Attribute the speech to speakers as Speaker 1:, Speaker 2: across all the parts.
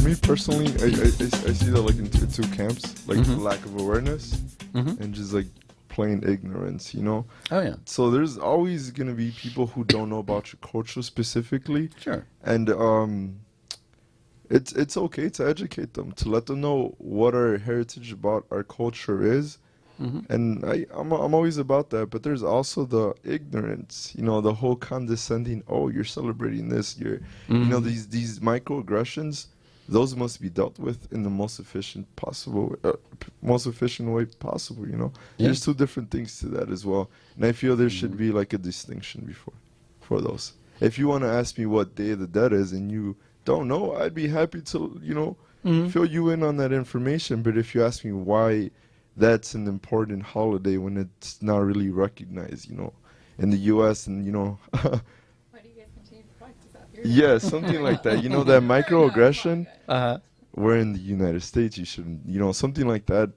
Speaker 1: For me personally, I see that like in two camps, like lack of awareness and just like plain ignorance, you know?
Speaker 2: Oh, yeah.
Speaker 1: So there's always going to be people who don't know about your culture specifically.
Speaker 2: Sure.
Speaker 1: And it's okay to educate them, to let them know what our heritage about our culture is. And I'm always about that, but there's also the ignorance, you know, the whole condescending, oh, you're celebrating this, you know, these microaggressions, those must be dealt with in the most efficient way possible, you know.
Speaker 2: Yeah.
Speaker 1: There's two different things to that as well. And I feel there should be like a distinction for those. If you want to ask me what Day of the Dead is and you don't know, I'd be happy to, you know, fill you in on that information. But if you ask me why that's an important holiday when it's not really recognized, you know, in the U.S. and, you know,
Speaker 3: Why do you guys continue to practice that?
Speaker 1: yeah, something like that. You know, that microaggression, we're in the United States, you shouldn't, you know, something like that.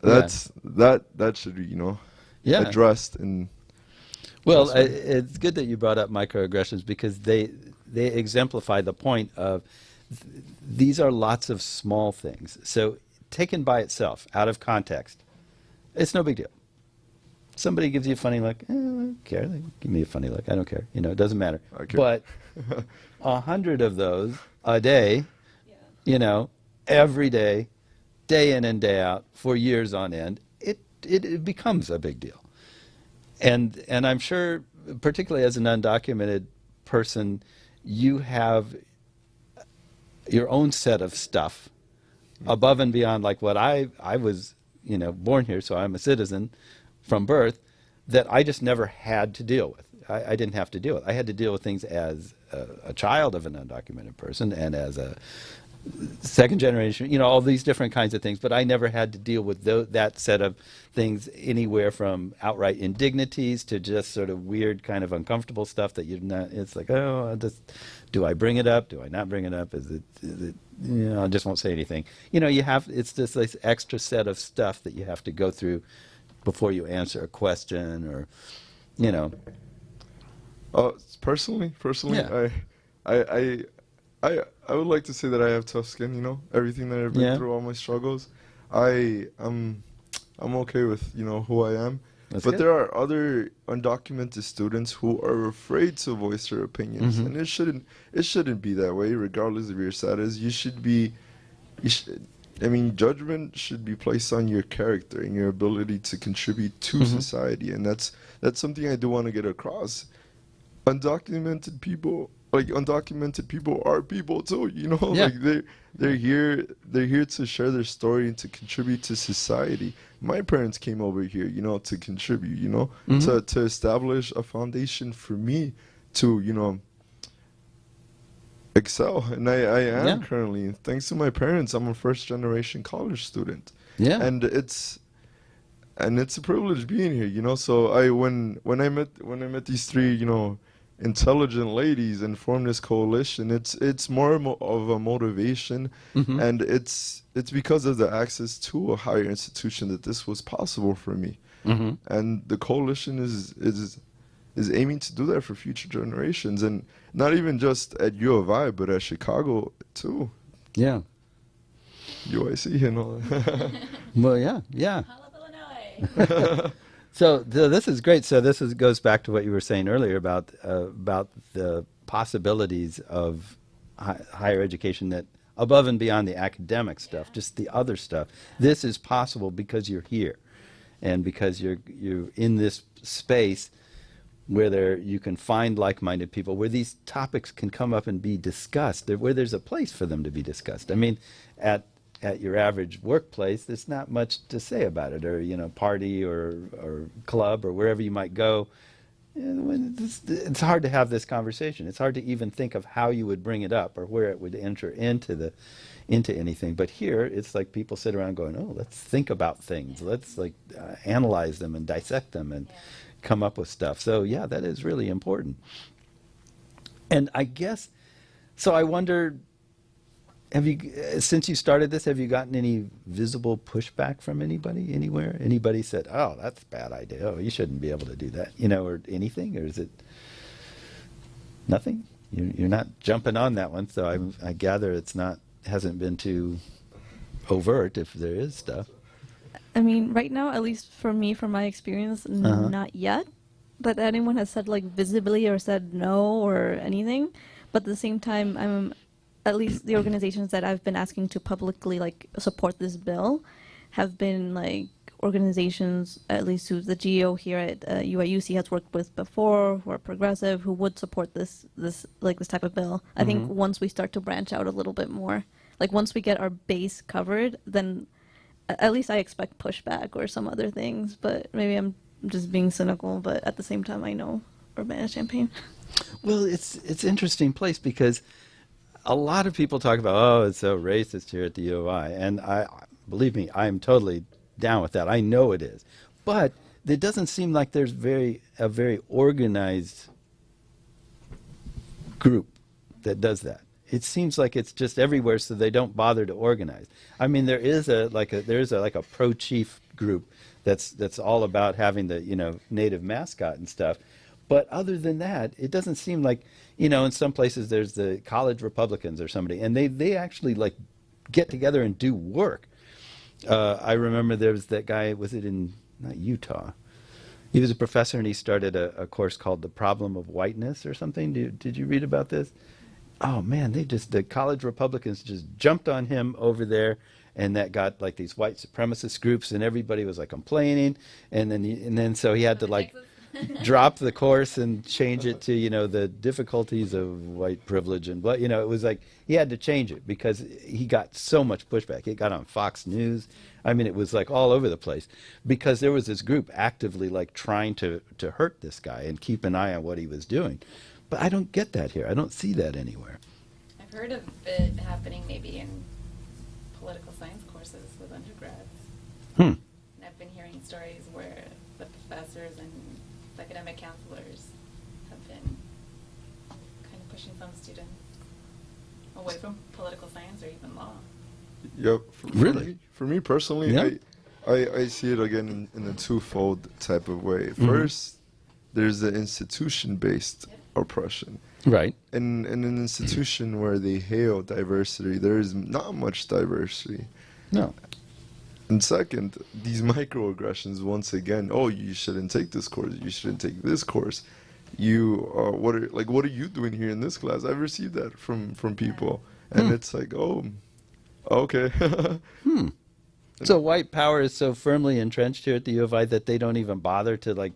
Speaker 1: That should be, you know, addressed. And
Speaker 2: well, it's good that you brought up microaggressions because they exemplify the point of these are lots of small things. So taken by itself, out of context, it's no big deal. Somebody gives you a funny look, I don't care. They give me a funny look. I don't care. You know, it doesn't matter. But 100 of those a day, you know, every day, day in and day out, for years on end, it becomes a big deal. And I'm sure, particularly as an undocumented person, you have your own set of stuff above and beyond, like what I was, you know, born here, so I'm a citizen from birth, that I just never had to deal with. I didn't have to deal with. I had to deal with things as a child of an undocumented person and as a second generation, you know, all these different kinds of things, but I never had to deal with that set of things, anywhere from outright indignities to just sort of weird kind of uncomfortable stuff that you're not, it's like, oh, do I bring it up? Do I not bring it up? Is it, you know, I just won't say anything. You know, it's just this extra set of stuff that you have to go through before you answer a question or, you know.
Speaker 1: Personally,
Speaker 2: Yeah.
Speaker 1: I would like to say that I have tough skin, you know, everything that I've been through, all my struggles. I'm okay with, you know, who I am.
Speaker 2: That's
Speaker 1: but
Speaker 2: good.
Speaker 1: there are other undocumented students who are afraid to voice their opinions, and it shouldn't be that way, regardless of your status. I mean, judgment should be placed on your character and your ability to contribute to society, and that's something I do want to get across. Undocumented people are people too, you know.
Speaker 2: Yeah.
Speaker 1: Like they're here to share their story and to contribute to society. My parents came over here, you know, to contribute, you know, to establish a foundation for me to, you know, excel. And I am currently, thanks to my parents, I'm a first generation college student.
Speaker 2: Yeah.
Speaker 1: And it's a privilege being here, you know. So when I met these three, you know, intelligent ladies and formed this coalition, it's more of a motivation, and it's because of the access to a higher institution that this was possible for me. And the coalition is aiming to do that for future generations, and not even just at U of I, but at Chicago too.
Speaker 2: Yeah.
Speaker 1: UIC and all that.
Speaker 2: Well, yeah.
Speaker 3: Illinois.
Speaker 2: So this is great. So this goes back to what you were saying earlier about the possibilities of higher education, that above and beyond the academic stuff, just the other stuff. This is possible because you're here, and because you're in this space where you can find like-minded people, where these topics can come up and be discussed, where there's a place for them to be discussed. I mean, at your average workplace, there's not much to say about it, or, you know, party or club or wherever you might go. It's hard to have this conversation. It's hard to even think of how you would bring it up or where it would enter into anything. But here, it's like people sit around going, oh, let's think about things. Let's analyze them and dissect them and come up with stuff. So yeah, that is really important. And I guess, so I wonder, since you started this, have you gotten any visible pushback from anybody anywhere? Anybody said, oh, that's a bad idea. Oh, you shouldn't be able to do that, you know, or anything? Or is it nothing? You're not jumping on that one, so I gather it's not hasn't been too overt, if there is stuff.
Speaker 4: I mean, right now, at least for me, from my experience, not yet. That anyone has said like visibly or said no or anything. But at the same time, at least the organizations that I've been asking to publicly like support this bill have been like organizations, at least who the GEO here at UIUC has worked with before, who are progressive, who would support this type of bill. I think once we start to branch out a little bit more, like once we get our base covered, then at least I expect pushback or some other things. But maybe I'm just being cynical. But at the same time, I know Urbana-Champaign.
Speaker 2: Well, it's an interesting place because a lot of people talk about, oh, it's so racist here at the U of I, and believe me, I'm totally down with that. I know it is, but it doesn't seem like there's a very organized group that does that. It seems like it's just everywhere, so they don't bother to organize. I mean, there is a pro-chief group that's all about having the native mascot and stuff. But other than that, it doesn't seem like, in some places there's the college Republicans or somebody, and they actually like get together and do work. I remember there was that guy, was it in, not Utah? He was a professor and he started a course called The Problem of Whiteness or something. Did you read about this? Oh man, the college Republicans just jumped on him over there, and that got like these white supremacist groups, and everybody was like complaining, and then so he had to like drop the course and change it to the difficulties of white privilege and blah. It was like he had to change it because he got so much pushback. It got on Fox News. I mean, it was like all over the place because there was this group actively like trying to hurt this guy and keep an eye on what he was doing. But I don't get that here. I don't see that anywhere.
Speaker 3: I've heard of it happening maybe in political science courses with undergrads. And I've been hearing stories where the professors and academic counselors have been kind of pushing some students away from political science or even law.
Speaker 1: Yep.
Speaker 2: Really?
Speaker 1: For me personally,
Speaker 2: Yeah.
Speaker 1: I see it again in a twofold type of way. First, there's the institution-based oppression.
Speaker 2: Right.
Speaker 1: In an institution where they hail diversity, there is not much diversity.
Speaker 2: No.
Speaker 1: And second, these microaggressions, once again, oh, you shouldn't take this course, you shouldn't take this course. What are you doing here in this class? I've received that from people. And it's like, oh, okay.
Speaker 2: So white power is so firmly entrenched here at the U of I that they don't even bother to like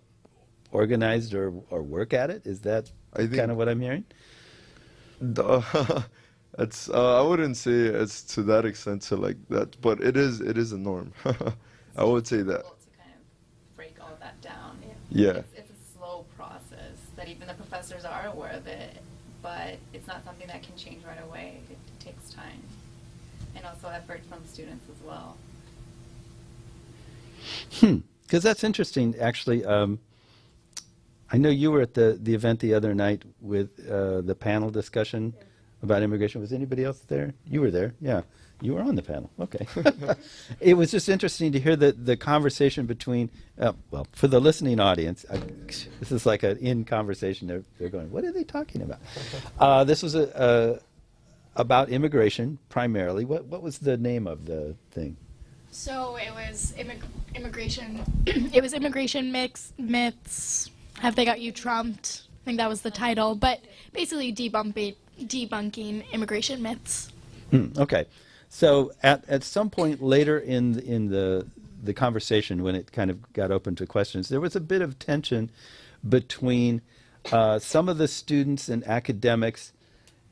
Speaker 2: organize or work at it? Is that kind of what I'm hearing?
Speaker 1: It's I wouldn't say it's to that extent to like that, but it is a norm. I would say that.
Speaker 3: To kind of break all that down.
Speaker 1: Yeah.
Speaker 3: It's a slow process that even the professors are aware of it, but it's not something that can change right away. It takes time. And also effort from students as well.
Speaker 2: Because that's interesting, actually. I know you were at the event the other night with the panel discussion about immigration. Was anybody else there? You were there, yeah. You were on the panel, okay. It was just interesting to hear the conversation between, well, for the listening audience, this is like an in conversation. They're going, what are they talking about? This was about immigration, primarily. What was the name of the thing?
Speaker 5: So it was immigration. It was immigration myths. Have they got you trumped? I think that was the title. But basically debunking immigration myths.
Speaker 2: Okay. So at some point later in the conversation, when it kind of got open to questions, there was a bit of tension between some of the students and academics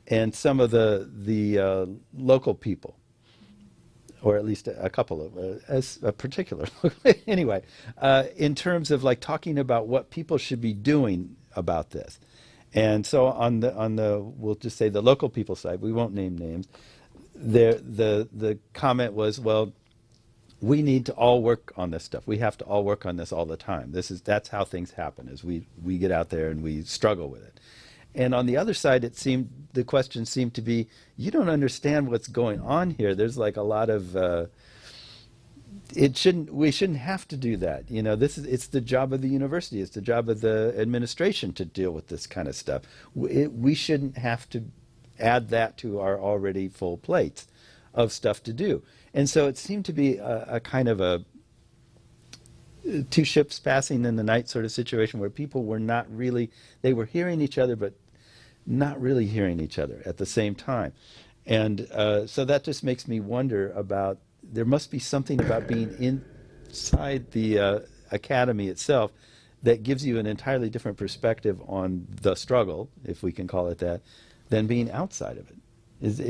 Speaker 2: and some of the local people, or at least a couple of, as a particular. Anyway, in terms of like talking about what people should be doing about this. And so on the we'll just say the local people side, we won't name names, the comment was, well, we need to all work on this stuff. We have to all work on this all the time. That's how things happen, is we get out there and we struggle with it. And on the other side, the question seemed to be, you don't understand what's going on here. There's like a lot of we shouldn't have to do that. It's the job of the university. It's the job of the administration to deal with this kind of stuff. We shouldn't have to add that to our already full plates. of stuff to do. And so it seemed to be a kind of a two ships passing in the night sort of situation where people were not really, they were hearing each other, but not really hearing each other at the same time. And so that just makes me wonder about, there must be something about being inside the academy itself that gives you an entirely different perspective on the struggle, if we can call it that, than being outside of it.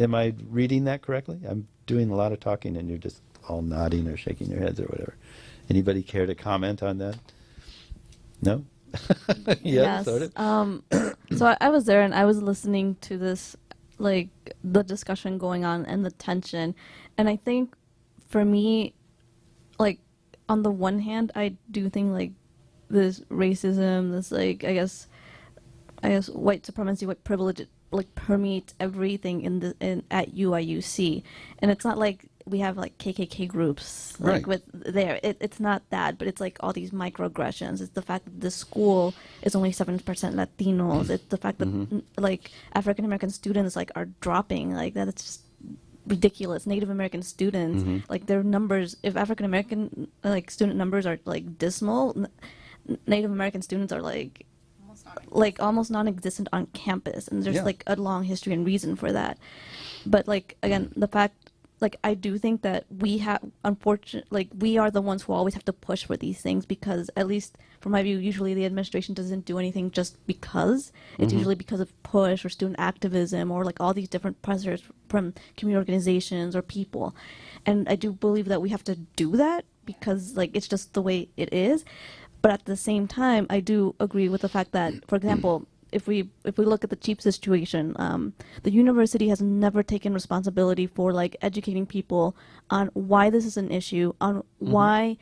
Speaker 2: Am I reading that correctly? I'm doing a lot of talking and you're just all nodding or shaking your heads or whatever. Anybody care to comment on that? No? Yeah,
Speaker 4: Yes.
Speaker 2: sort of.
Speaker 4: So I was there and I was listening to this, like the discussion going on and the tension. And I think for me, like on the one hand, I do think like this racism, this like, I guess white supremacy, white privilege, like permeates everything at UIUC. And it's not like we have like KKK groups like
Speaker 2: Right.
Speaker 4: with there. It's not that, but it's like all these microaggressions. It's the fact that the school is only 7% Latinos. It's the fact that like African American students like are dropping like that. It's just ridiculous. Native American students, like their numbers, if African American like student numbers are like dismal, Native American students are like almost non-existent on campus, and there's
Speaker 2: Yeah.
Speaker 4: like a long history and reason for that. But like again, the fact, like I do think that we have, unfortunately, like we are the ones who always have to push for these things, because at least from my view, usually the administration doesn't do anything just because. It's usually because of push or student activism or like all these different pressures from community organizations or people. And I do believe that we have to do that because like it's just the way it is. But at the same time, I do agree with the fact that, for example, if we look at the cheap situation, the university has never taken responsibility for like educating people on why this is an issue, on why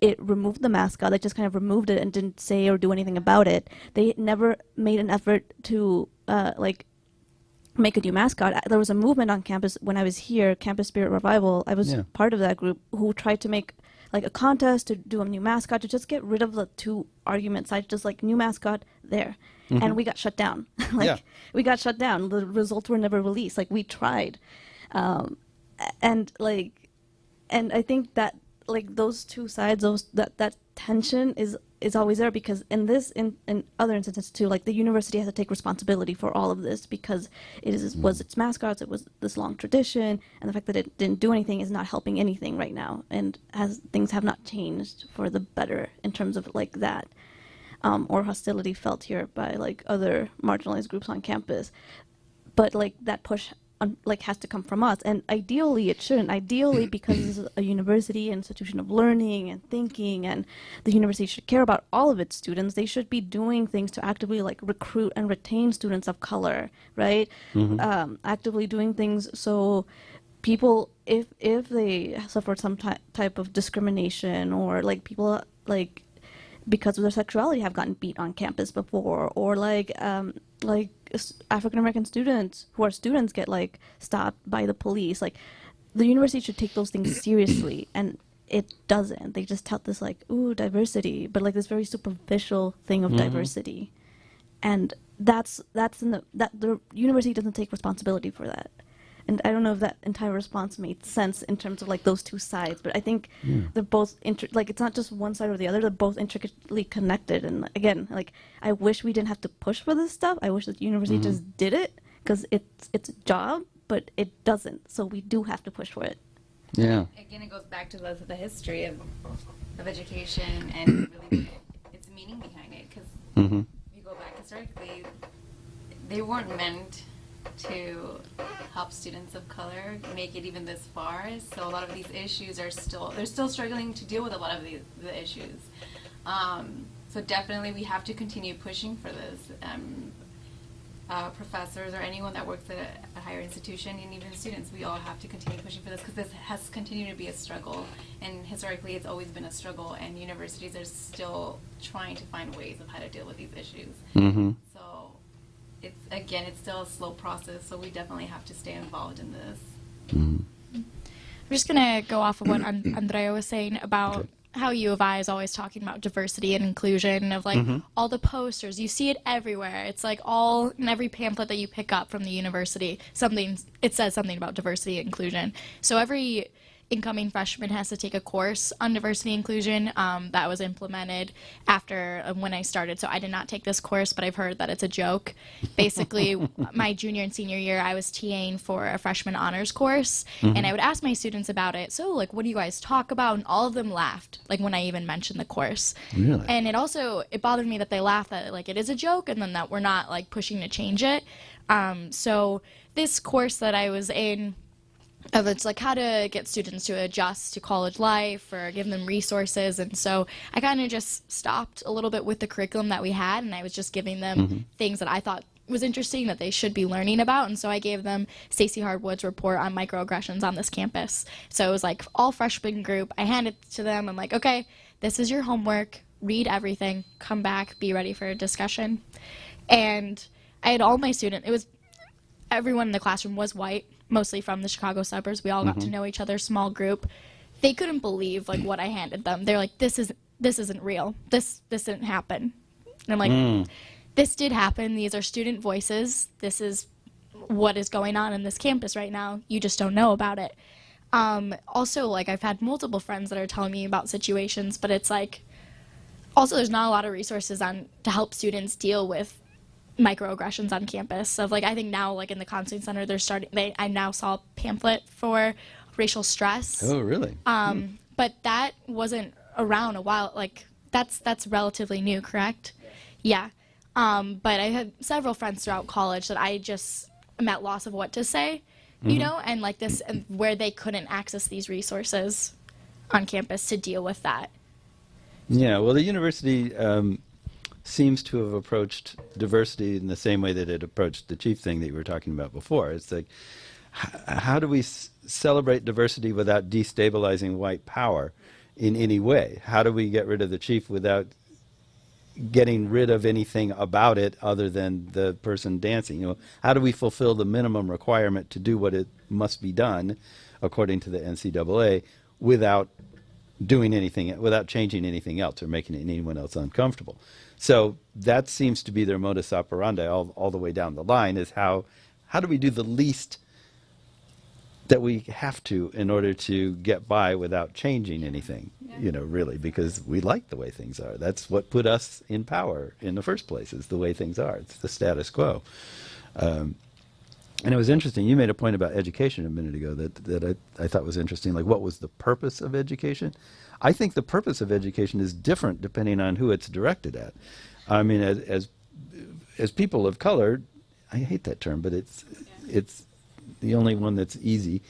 Speaker 4: it removed the mascot. They just kind of removed it and didn't say or do anything about it. They never made an effort to like make a new mascot. There was a movement on campus when I was here, Campus Spirit Revival. I was part of that group who tried to make like a contest to do a new mascot, to just get rid of the two argument sides, just like new mascot there. And we got shut down. We got shut down. The results were never released. Like we tried. And I think that like those two sides, that tension is always there, because in other instances too, like the university has to take responsibility for all of this, because was its mascots, it was this long tradition, and the fact that it didn't do anything is not helping anything right now, and as things have not changed for the better in terms of like that, or hostility felt here by like other marginalized groups on campus. But like that push like has to come from us, and ideally it shouldn't. Ideally, because this is a university, an institution of learning and thinking, and the university should care about all of its students, they should be doing things to actively like recruit and retain students of color, right? Actively doing things so people, if they suffer some type of discrimination, or like people like because of their sexuality have gotten beat on campus before, or like African American students who are students get like stopped by the police. Like the university should take those things seriously, and it doesn't. They just tout this like, ooh, diversity, but like this very superficial thing of diversity, and that's the university doesn't take responsibility for that. And I don't know if that entire response made sense in terms of like those two sides, but I think they're both like it's not just one side or the other. They're both intricately connected. And again, like I wish we didn't have to push for this stuff. I wish that the university just did it because it's a job, but it doesn't. So we do have to push for it.
Speaker 2: Yeah.
Speaker 3: Again, it goes back to the history of education and really its meaning behind it. Because if you go back historically, they weren't meant to help students of color make it even this far. So a lot of these issues they're still struggling to deal with a lot of the issues. So definitely we have to continue pushing for this. Professors or anyone that works at a higher institution, and even students, we all have to continue pushing for this, because this has continued to be a struggle, and historically it's always been a struggle, and universities are still trying to find ways of how to deal with these issues. So it's still a slow process, so we definitely have to stay involved in this.
Speaker 5: I'm just going to go off of what Andrea was saying about how U of I is always talking about diversity and inclusion of like all the posters. You see it everywhere. It's like all in every pamphlet that you pick up from the university, it says something about diversity and inclusion. So every incoming freshman has to take a course on diversity and inclusion that was implemented after when I started. So I did not take this course, but I've heard that it's a joke. Basically, my junior and senior year, I was TAing for a freshman honors course, and I would ask my students about it. So, like, what do you guys talk about? And all of them laughed, like, when I even mentioned the course.
Speaker 2: Really?
Speaker 5: And it bothered me that they laughed that, like, it is a joke, and then that we're not, like, pushing to change it. So this course that I was in, of it's like how to get students to adjust to college life or give them resources. And so I kind of just stopped a little bit with the curriculum that we had, and I was just giving them things that I thought was interesting that they should be learning about. And so I gave them Stacey Hardwood's report on microaggressions on this campus. So it was like all freshman group. I handed it to them. I'm like, okay, this is your homework. Read everything. Come back. Be ready for a discussion. And I had all my students. Everyone in the classroom was white, mostly from the Chicago suburbs. We all got to know each other, small group. They couldn't believe like what I handed them. They're like, this isn't real. This didn't happen. And I'm like, this did happen. These are student voices. This is what is going on in this campus right now. You just don't know about it. Also, like, I've had multiple friends that are telling me about situations, but it's like, also there's not a lot of resources to help students deal with microaggressions on campus. Of like, I think now, like in the counseling center, I now saw a pamphlet for racial stress.
Speaker 2: Oh, really?
Speaker 5: But that wasn't around a while. Like that's relatively new, correct? Yeah. But I had several friends throughout college that I just am at loss of what to say, you know, and like this, and where they couldn't access these resources on campus to deal with that.
Speaker 2: Yeah. Well, the university seems to have approached diversity in the same way that it approached the chief thing that you were talking about before. It's like, how do we celebrate diversity without destabilizing white power in any way? How do we get rid of the chief without getting rid of anything about it other than the person dancing? You know, how do we fulfill the minimum requirement to do what it must be done according to the NCAA without doing anything, without changing anything else or making anyone else uncomfortable? So that seems to be their modus operandi all the way down the line, is how do we do the least that we have to in order to get by without changing anything, you know, really, because we like the way things are. That's what put us in power in the first place, is the way things are. It's the status quo. And it was interesting. You made a point about education a minute ago that I thought was interesting. Like, what was the purpose of education? I think the purpose of education is different depending on who it's directed at. I mean, as people of color, I hate that term, but it's the only one that's easy.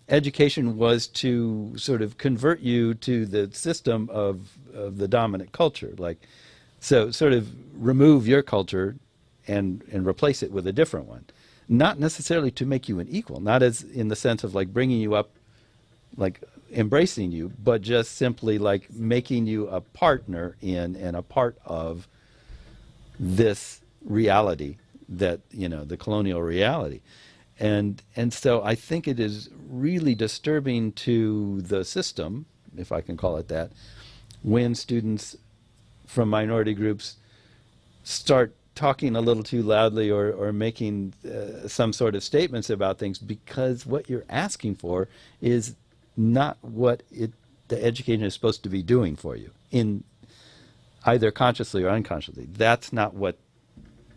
Speaker 2: Education was to sort of convert you to the system of the dominant culture. Like, so sort of remove your culture and replace it with a different one. Not necessarily to make you an equal, not as in the sense of like bringing you up, like embracing you, but just simply like making you a partner in and a part of this reality that, you know, the colonial reality. And so I think it is really disturbing to the system, if I can call it that, when students from minority groups start talking a little too loudly or making some sort of statements about things, because what you're asking for is not what the education is supposed to be doing for you, in either consciously or unconsciously. That's not what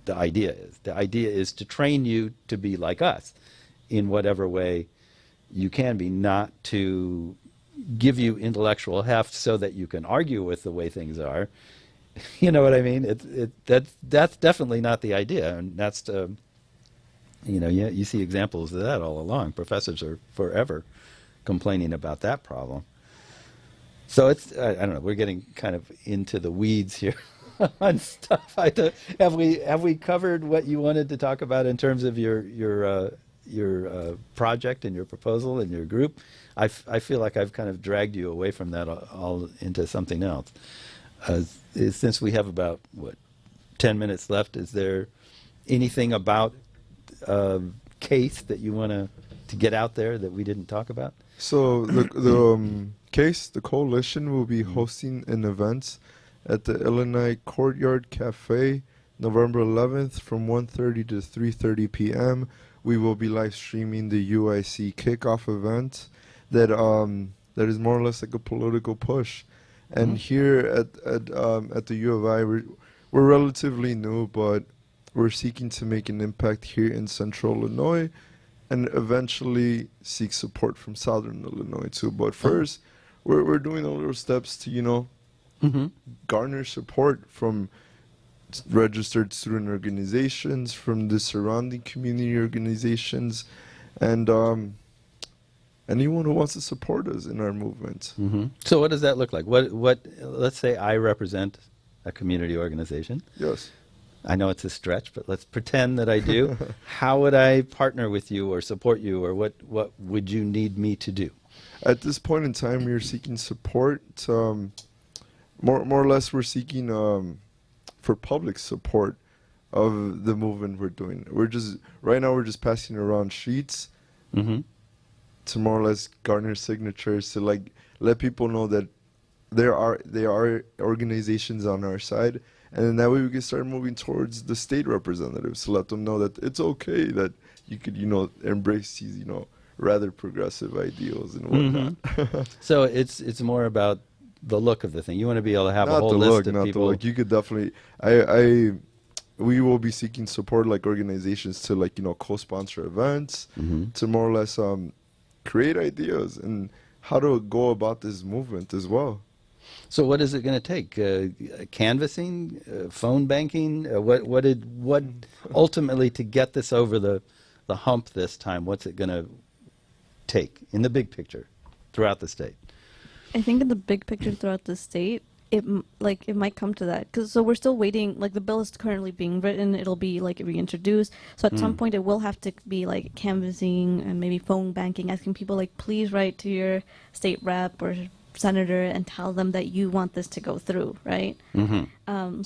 Speaker 2: the idea is. The idea is to train you to be like us in whatever way you can be, not to give you intellectual heft so that you can argue with the way things are. You know what I mean? That's definitely not the idea, and that's you see examples of that all along. Professors are forever complaining about that problem. So it's I don't know. We're getting kind of into the weeds here on stuff. Have we covered what you wanted to talk about in terms of your project and your proposal and your group? I feel like I've kind of dragged you away from that all into something else. Since we have about 10 minutes left, is there anything about CASE that you want to get out there that we didn't talk about?
Speaker 1: So the CASE, the coalition, will be hosting an event at the Illinois Courtyard Cafe, November 11th from 1:30 to 3:30 p.m. We will be live streaming the UIC kickoff event that is more or less like a political push. And here at the U of I, we're relatively new, but we're seeking to make an impact here in Central Illinois, and eventually seek support from Southern Illinois too. But first, we're doing a little steps to garner support from registered student organizations, from the surrounding community organizations, and anyone who wants to support us in our movement.
Speaker 2: So what does that look like? What? Let's say I represent a community organization.
Speaker 1: Yes.
Speaker 2: I know it's a stretch, but let's pretend that I do. How would I partner with you or support you, or what would you need me to do?
Speaker 1: At this point in time, we are seeking support. More or less, we're seeking for public support of the movement we're doing. Right now we're just passing around sheets to more or less garner signatures to like let people know that there are organizations on our side, and then that way we can start moving towards the state representatives to let them know that it's okay that you could embrace these rather progressive ideals and whatnot.
Speaker 2: So it's more about the look of the thing. You want to be able to have
Speaker 1: Not
Speaker 2: a whole
Speaker 1: the
Speaker 2: list
Speaker 1: look,
Speaker 2: of
Speaker 1: not
Speaker 2: people.
Speaker 1: the look. You could definitely. We will be seeking support like organizations to co-sponsor events, to more or less create ideas and how to go about this movement as well.
Speaker 2: So what is it going to take? Canvassing, phone banking? What ultimately to get this over the hump this time? What's it going to take in the big picture throughout the state?
Speaker 4: I think in the big picture throughout the state, it might come to that, because we're still waiting. Like, the bill is currently being written, it'll be like reintroduced, so at some point it will have to be like canvassing and maybe phone banking, asking people like, please write to your state rep or senator and tell them that you want this to go through, right? So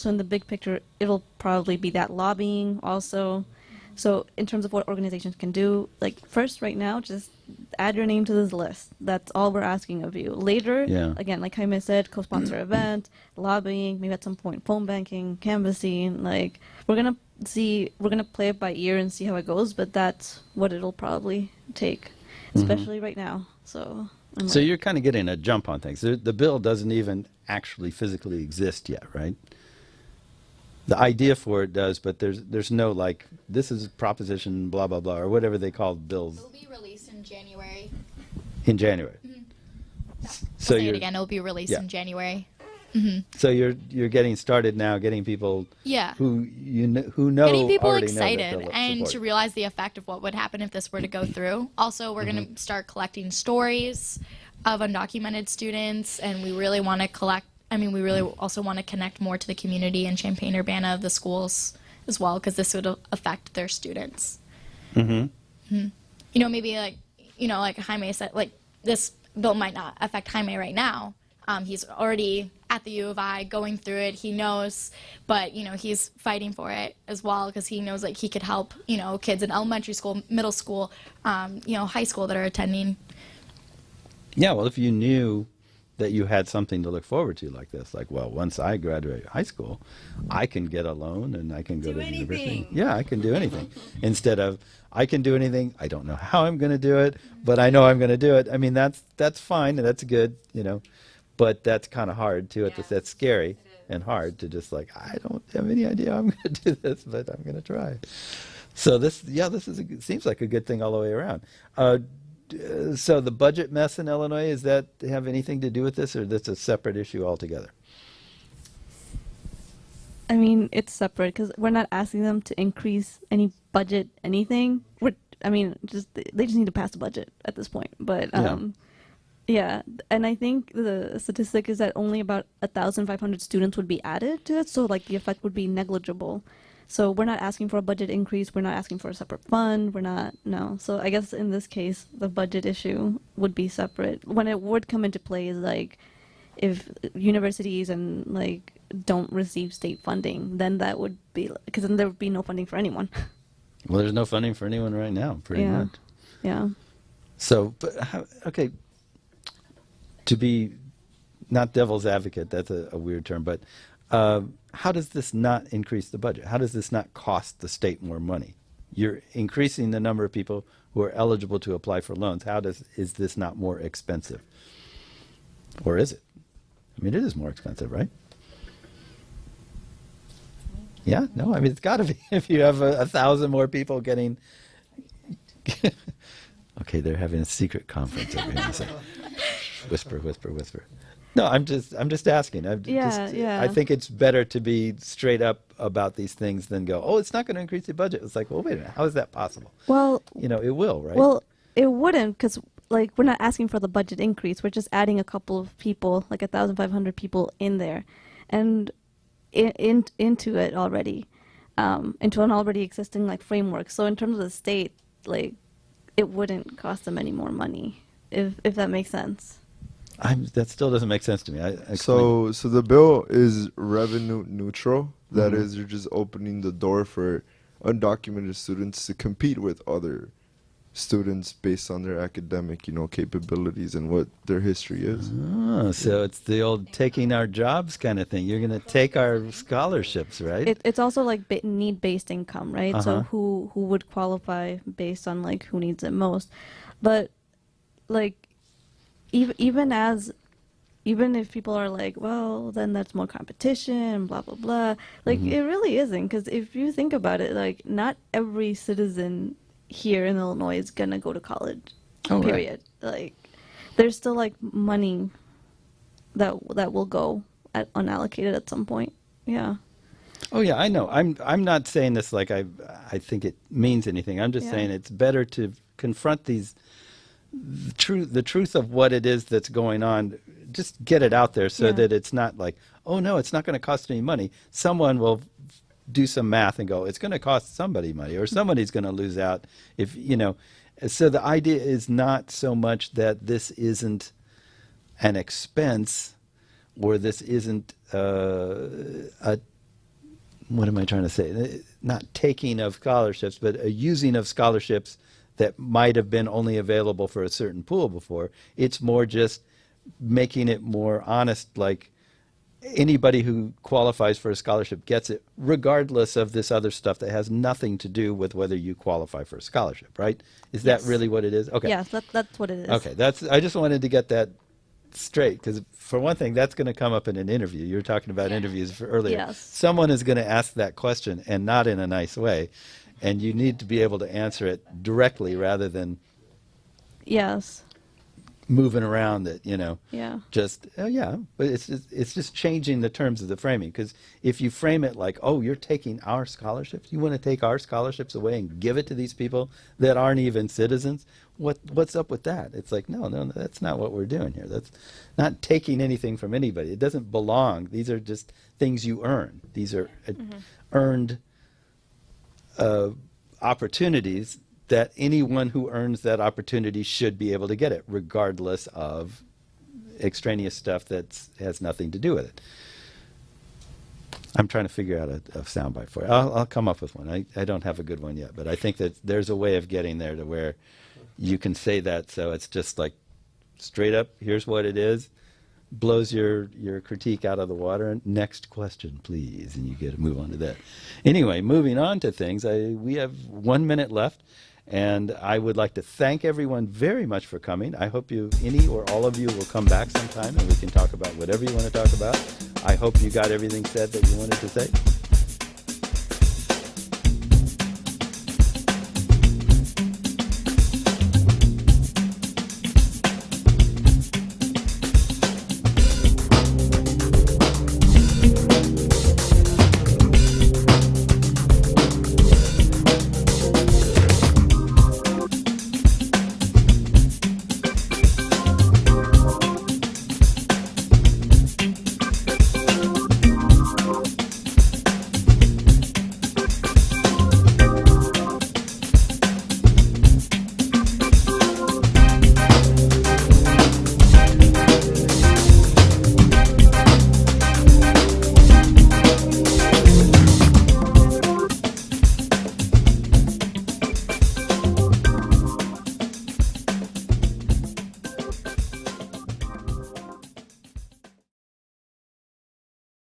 Speaker 4: in the big picture, it'll probably be that lobbying also. So in terms of what organizations can do, like, first, right now, just add your name to this list. That's all we're asking of you. Later, again, like Jaime said, co-sponsor event, lobbying, maybe at some point phone banking, canvassing. Like, we're gonna play it by ear and see how it goes, but that's what it'll probably take, especially right now. So
Speaker 2: you're kind of getting a jump on things. The bill doesn't even actually physically exist yet, right? The idea for it does, but there's no like, this is proposition blah blah blah or whatever they call bills.
Speaker 5: It'll be released in January.
Speaker 2: In January.
Speaker 5: So say it again. It'll be released in January.
Speaker 2: So you're getting started now, getting people who know
Speaker 5: getting people
Speaker 2: already
Speaker 5: excited
Speaker 2: know that
Speaker 5: and
Speaker 2: support.
Speaker 5: to realize the effect of what would happen if this were to go through. Also, we're going to start collecting stories of undocumented students, and we really want to collect. We really also want to connect more to the community in Champaign-Urbana, the schools as well, because this would affect their students. Maybe like Jaime said, like, this bill might not affect Jaime right now. He's already at the U of I going through it. He knows, but he's fighting for it as well because he knows like he could help kids in elementary school, middle school, high school that are attending. Yeah,
Speaker 2: well, if you knew that you had something to look forward to like this, like, well, once I graduate high school, I can get a loan and I can go to university. Yeah, I can do anything. Instead of, I can do anything, I don't know how I'm going to do it, but I know I'm going to do it. That's fine and that's good, but that's kind of hard too. That's scary and hard to just like, I don't have any idea how I'm going to do this, but I'm going to try. So seems like a good thing all the way around. So the budget mess in Illinois, does that have anything to do with this, or that's a separate issue altogether?
Speaker 4: It's separate because we're not asking them to increase any budget, anything. They just need to pass the budget at this point. But and I think the statistic is that only about 1,500 students would be added to it, so like the effect would be negligible. So we're not asking for a budget increase. We're not asking for a separate fund. No. So I guess in this case, the budget issue would be separate. When it would come into play is like if universities and like don't receive state funding, then that would be, because then there would be no funding for anyone.
Speaker 2: Well, there's no funding for anyone right now, pretty much.
Speaker 4: Yeah.
Speaker 2: So, okay. to be not devil's advocate, that's a weird term, but how does this not increase the budget? How does this not cost the state more money? You're increasing the number of people who are eligible to apply for loans. Is this not more expensive? Or is it? I mean, it is more expensive, right? Yeah, no, I mean, it's got to be. If you have 1,000 more people getting... Okay, they're having a secret conference over here. So whisper, whisper, whisper. No, I'm just asking. I think it's better to be straight up about these things than go, oh, it's not going to increase the budget. It's like, well, wait a minute, how is that possible?
Speaker 4: Well,
Speaker 2: it will, right?
Speaker 4: Well, it wouldn't, because like we're not asking for the budget increase. We're just adding a couple of people, like 1,500 people in there, and into it already, into an already existing like framework. So in terms of the state, like it wouldn't cost them any more money, if that makes sense.
Speaker 2: That still doesn't make sense to me.
Speaker 1: So the bill is revenue neutral. That is, you're just opening the door for undocumented students to compete with other students based on their academic, capabilities and what their history is.
Speaker 2: Oh, so it's the old taking our jobs kind of thing. You're going to take our scholarships, right?
Speaker 4: It's also like need-based income, right? So who would qualify based on like who needs it most, but like even if people are like, well, then that's more competition, blah blah blah. Like it really isn't, because if you think about it, like not every citizen here in Illinois is gonna go to college.
Speaker 2: Oh,
Speaker 4: period. Right. Like there's still like money that will go unallocated at some point. Yeah.
Speaker 2: Oh yeah, I know. I'm not saying this like I think it means anything. I'm just saying it's better to confront the truth of what it is that's going on. Just get it out there so that it's not like, oh no, it's not going to cost any money. Someone will do some math and go, it's going to cost somebody money, or somebody's going to lose out if, so the idea is not so much that this isn't an expense, or this isn't what am I trying to say? Not taking of scholarships, but a using of scholarships that might have been only available for a certain pool before. It's more just making it more honest, like anybody who qualifies for a scholarship gets it, regardless of this other stuff that has nothing to do with whether you qualify for a scholarship, right? Is that really what it is? Okay.
Speaker 4: Yes, that's what it is.
Speaker 2: Okay, I just wanted to get that straight, because for one thing, that's going to come up in an interview. You were talking about interviews earlier.
Speaker 4: Yes.
Speaker 2: Someone is going to ask that question, and not in a nice way, and you need to be able to answer it directly rather than moving around it, just but it's just changing the terms of the framing. Because if you frame it like, oh, you're taking our scholarships, you want to take our scholarships away and give it to these people that aren't even citizens, what's up with that? It's like, no, that's not what we're doing here. That's not taking anything from anybody. It doesn't belong. These are just things you earn. These are earned opportunities that anyone who earns that opportunity should be able to get it, regardless of extraneous stuff that has nothing to do with it. I'm trying to figure out a soundbite for it. I'll come up with one. I don't have a good one yet, but I think that there's a way of getting there to where you can say that, so it's just like straight up, here's what it is, blows your critique out of the water. Next question, please, and you get to move on to that. Anyway, moving on to things, we have 1 minute left. And I would like to thank everyone very much for coming. I hope any or all of you will come back sometime and we can talk about whatever you want to talk about. I hope you got everything said that you wanted to say.